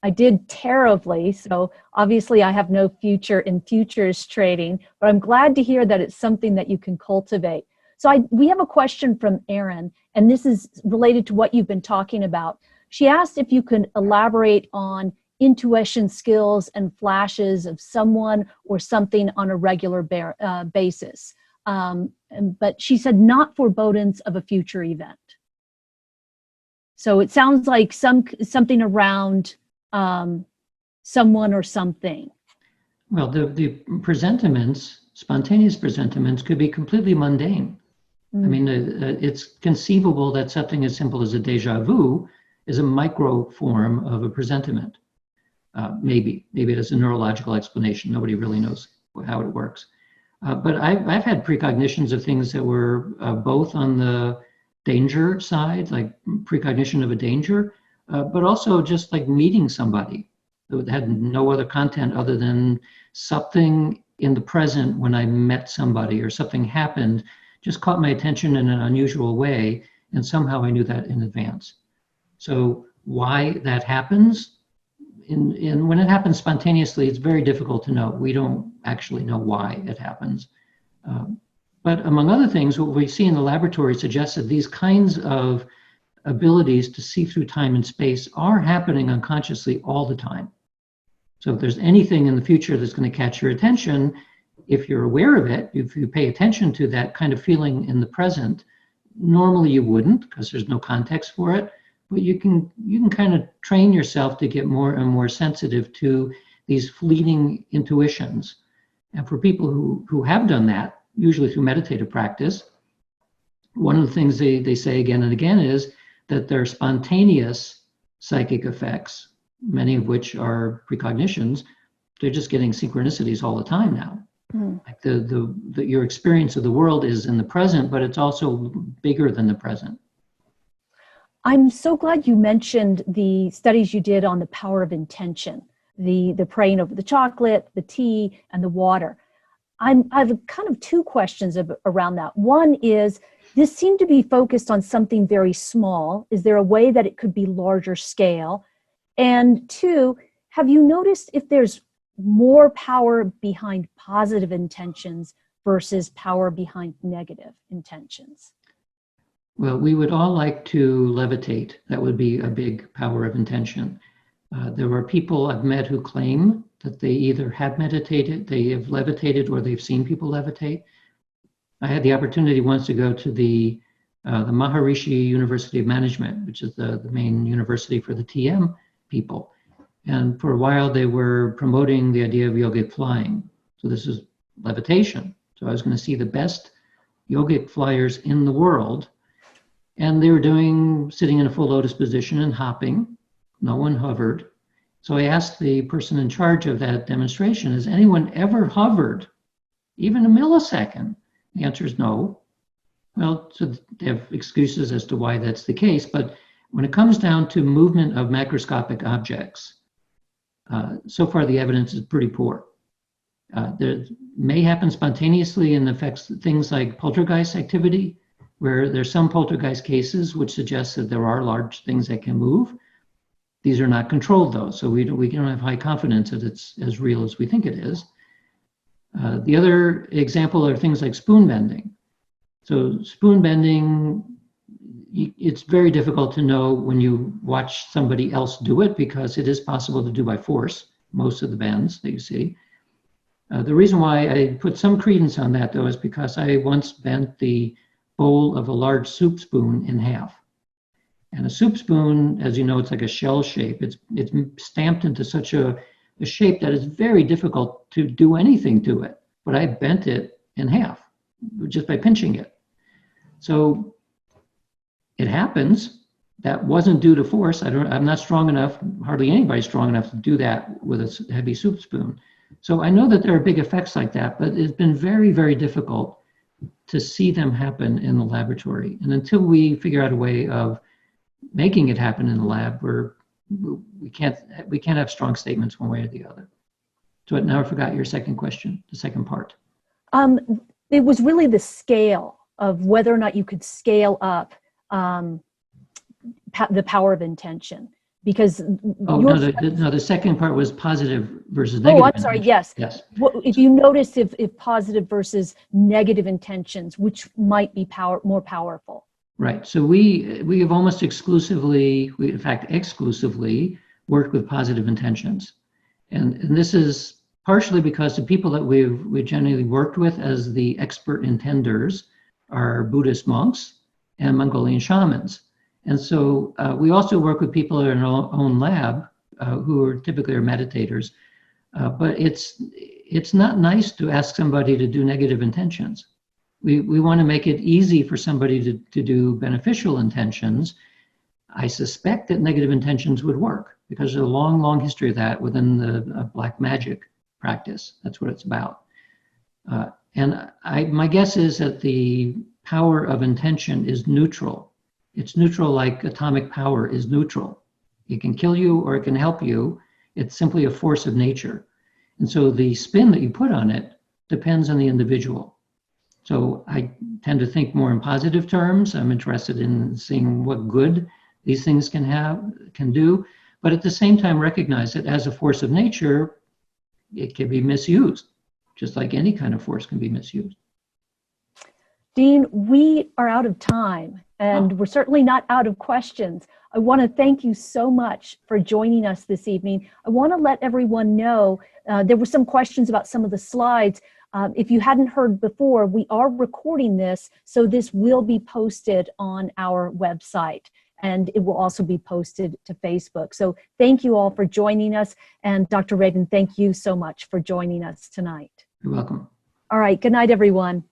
I did terribly, so obviously I have no future in futures trading, but I'm glad to hear that it's something that you can cultivate. So we have a question from Erin, and this is related to what you've been talking about. She asked if you could elaborate on intuition skills and flashes of someone or something on a regular basis. But she said not forebodings of a future event. So it sounds like something around someone or something. Well, the presentiments, spontaneous presentiments, could be completely mundane. I mean, it's conceivable that something as simple as a déjà vu is a micro form of a presentiment. Maybe it has a neurological explanation. Nobody really knows how it works. But I've had precognitions of things that were both on the danger side, like precognition of a danger, but also just like meeting somebody that had no other content other than something in the present when I met somebody or something happened, just caught my attention in an unusual way, and somehow I knew that in advance. So why that happens, when it happens spontaneously, it's very difficult to know. We don't actually know why it happens. But among other things, what we see in the laboratory suggests that these kinds of abilities to see through time and space are happening unconsciously all the time. So if there's anything in the future that's going to catch your attention, if you're aware of it, if you pay attention to that kind of feeling in the present, normally you wouldn't because there's no context for it, but you can kind of train yourself to get more and more sensitive to these fleeting intuitions. And for people who have done that, usually through meditative practice, one of the things they say again and again is that there are spontaneous psychic effects, many of which are precognitions. They're just getting synchronicities all the time now. Like your experience of the world is in the present, but it's also bigger than the present. I'm so glad you mentioned the studies you did on the power of intention, the praying over the chocolate, the tea, and the water. I have kind of two questions around that. One is, this seemed to be focused on something very small. Is there a way that it could be larger scale? And two, have you noticed if there's more power behind positive intentions versus power behind negative intentions? Well, we would all like to levitate. That would be a big power of intention. There are people I've met who claim that they either have meditated, they have levitated, or they've seen people levitate. I had the opportunity once to go to the Maharishi University of Management, which is the main university for the TM people. And for a while, they were promoting the idea of yogic flying. So this is levitation. So I was going to see the best yogic flyers in the world. And they were sitting in a full lotus position and hopping. No one hovered. So I asked the person in charge of that demonstration, has anyone ever hovered, even a millisecond? The answer is no. Well, so they have excuses as to why that's the case. But when it comes down to movement of macroscopic objects, so far the evidence is pretty poor. There may happen spontaneously and affects things like poltergeist activity, where there's some poltergeist cases which suggest that there are large things that can move. These are not controlled though, so we don't have high confidence that it's as real as we think it is. The other example are things like spoon bending. So spoon bending, it's very difficult to know when you watch somebody else do it because it is possible to do by force, most of the bends that you see. The reason why I put some credence on that though is because I once bent the bowl of a large soup spoon in half. And a soup spoon, as you know, it's like a shell shape. It's stamped into such a shape that it's very difficult to do anything to it. But I bent it in half just by pinching it. So it happens. That wasn't due to force. I'm not strong enough, hardly anybody's strong enough to do that with a heavy soup spoon. So I know that there are big effects like that, but it's been very, very difficult to see them happen in the laboratory. And until we figure out a way of making it happen in the lab, we can't have strong statements one way or the other. So now I forgot your second question, the second part. It was really the scale of whether or not you could scale up the power of intention. Because the second part was positive versus negative. Oh, I'm sorry. Yes. Yes. If you notice if positive versus negative intentions, which might be more powerful. Right. So we have almost exclusively, in fact, exclusively worked with positive intentions, and this is partially because the people that we've generally worked with as the expert intenders are Buddhist monks and Mongolian shamans. And so we also work with people in our own lab who are typically meditators, but it's not nice to ask somebody to do negative intentions. We want to make it easy for somebody to do beneficial intentions. I suspect that negative intentions would work because there's a long, long history of that within the black magic practice. That's what it's about. And my guess is that the power of intention is neutral. It's neutral like atomic power is neutral. It can kill you or it can help you. It's simply a force of nature. And so the spin that you put on it depends on the individual. So I tend to think more in positive terms. I'm interested in seeing what good these things can do, but at the same time recognize that as a force of nature, it can be misused, just like any kind of force can be misused. Dean, we are out of time, and we're certainly not out of questions. I want to thank you so much for joining us this evening. I want to let everyone know there were some questions about some of the slides. If you hadn't heard before, we are recording this, so this will be posted on our website, and it will also be posted to Facebook. So thank you all for joining us, and Dr. Radin, thank you so much for joining us tonight. You're welcome. All right, good night, everyone.